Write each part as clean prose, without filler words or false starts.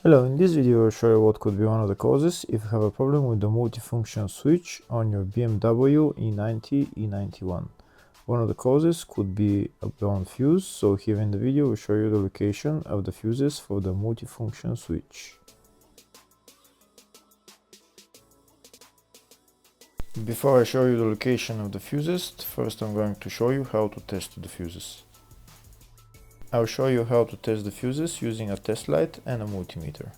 Hello, in this video I'll show you what could be one of the causes if you have a problem with the multifunction switch on your BMW E90 E91. One of the causes could be a blown fuse, so here in the video we'll show you the location of the fuses for the multifunction switch. Before I show you the location of the fuses, first I'm going to show you how to test the fuses. I'll show you how to test the fuses using a test light and a multimeter.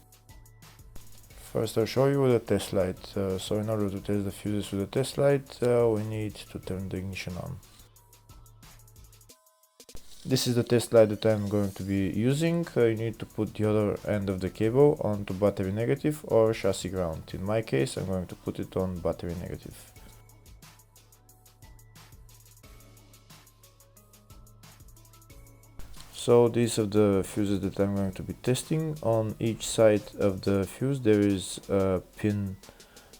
First I'll show you with a test light. So in order to test the fuses with a test light, we need to turn the ignition on. This is the test light that I'm going to be using. You need to put the other end of the cable onto battery negative or chassis ground. In my case I'm going to put it on battery negative. So these are the fuses that I'm going to be testing. On each side of the fuse there is a pin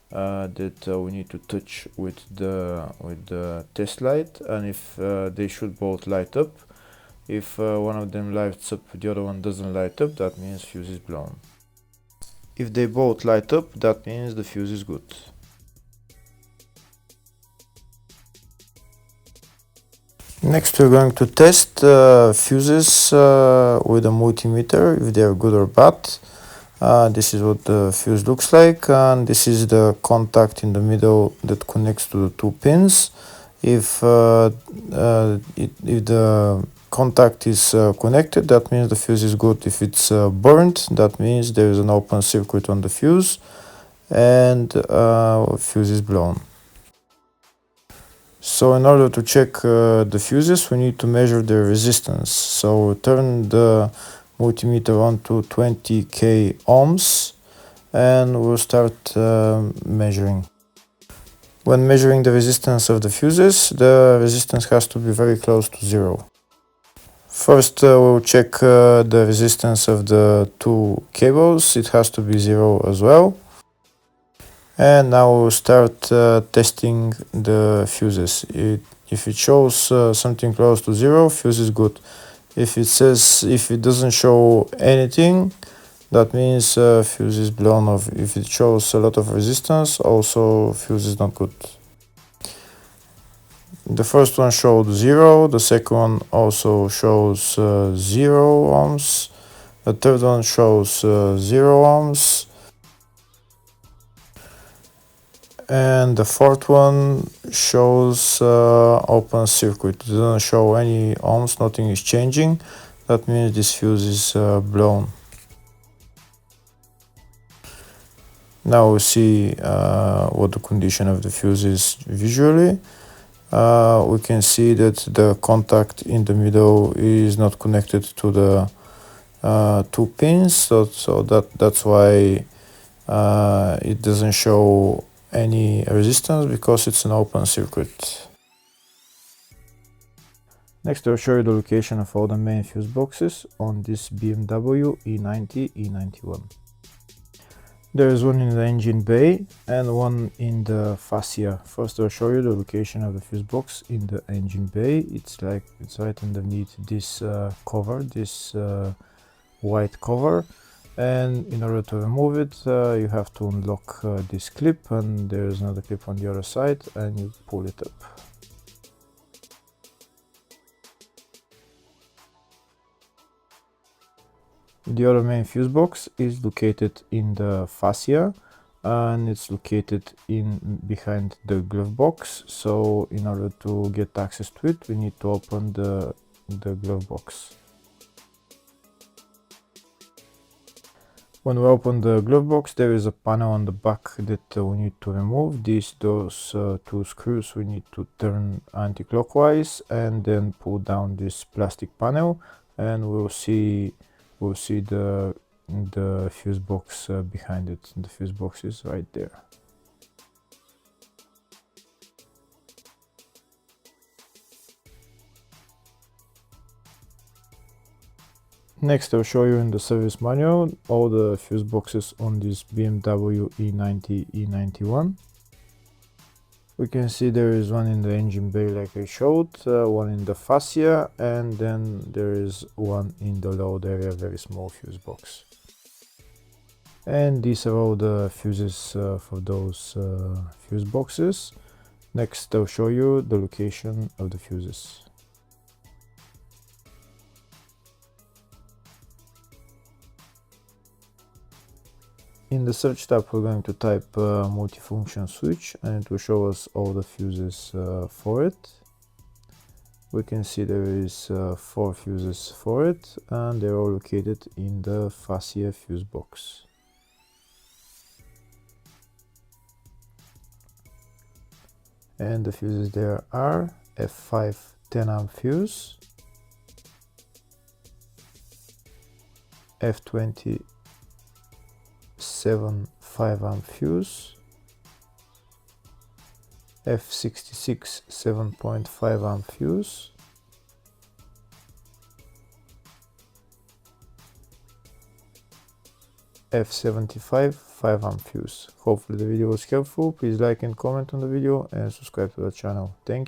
that we need to touch with the test light, and if they should both light up. If one of them lights up, the other one doesn't light up, that means fuse is blown. If they both light up, that means the fuse is good. Next we're going to test fuses with a multimeter, if they are good or bad. This is what the fuse looks like, and this is the contact in the middle that connects to the two pins. If the contact is connected, that means the fuse is good. If it's burnt, that means there is an open circuit on the fuse and fuse is blown. So in order to check the fuses, we need to measure the resistance. So turn the multimeter on to 20k ohms and we'll start measuring. When measuring the resistance of the fuses, the resistance has to be very close to zero. First we'll check the resistance of the two cables. It has to be zero as well. And now we'll start testing the fuses. If it shows something close to zero, fuse is good. If it doesn't show anything, that means fuse is blown off. If it shows a lot of resistance, also fuse is not good. The first one showed 0, the second one also shows 0 ohms, the third one shows 0 ohms, and the fourth one shows open circuit. It doesn't show any ohms, nothing is changing. That means this fuse is blown. Now we see what the condition of the fuse is visually. We can see that the contact in the middle is not connected to the two pins, so that's why it doesn't show any resistance, because it's an open circuit. Next I'll show you the location of all the main fuse boxes on this BMW E90 E91. There is one in the engine bay and one in the fascia. First I'll show you the location of the fuse box in the engine bay. It's right underneath this cover, this white cover, and in order to remove it you have to unlock this clip, and there is another clip on the other side, and you pull it up. The other main fuse box is located in the fascia, and it's located behind the glove box. So in order to get access to it, we need to open the glove box. When we open the glove box, there is a panel on the back that we need to remove. Those two screws we need to turn anti-clockwise and then pull down this plastic panel, and we'll see the fuse box behind it. The fuse box is right there. Next I'll show you in the service manual all the fuse boxes on this BMW E90 E91. We can see there is one in the engine bay like I showed, one in the fascia, and then there is one in the load area, very small fuse box. And these are all the fuses for those fuse boxes. Next, I'll show you the location of the fuses. In the search tab, we're going to type multifunction switch, and it will show us all the fuses for it. We can see there is 4 fuses for it, and they're all located in the fascia fuse box. And the fuses there are F5 10A fuse, F20 5A fuse, F66 7.5A fuse, F75 5A fuse. Hopefully the video was helpful. Please like and comment on the video and subscribe to the channel. Thank you.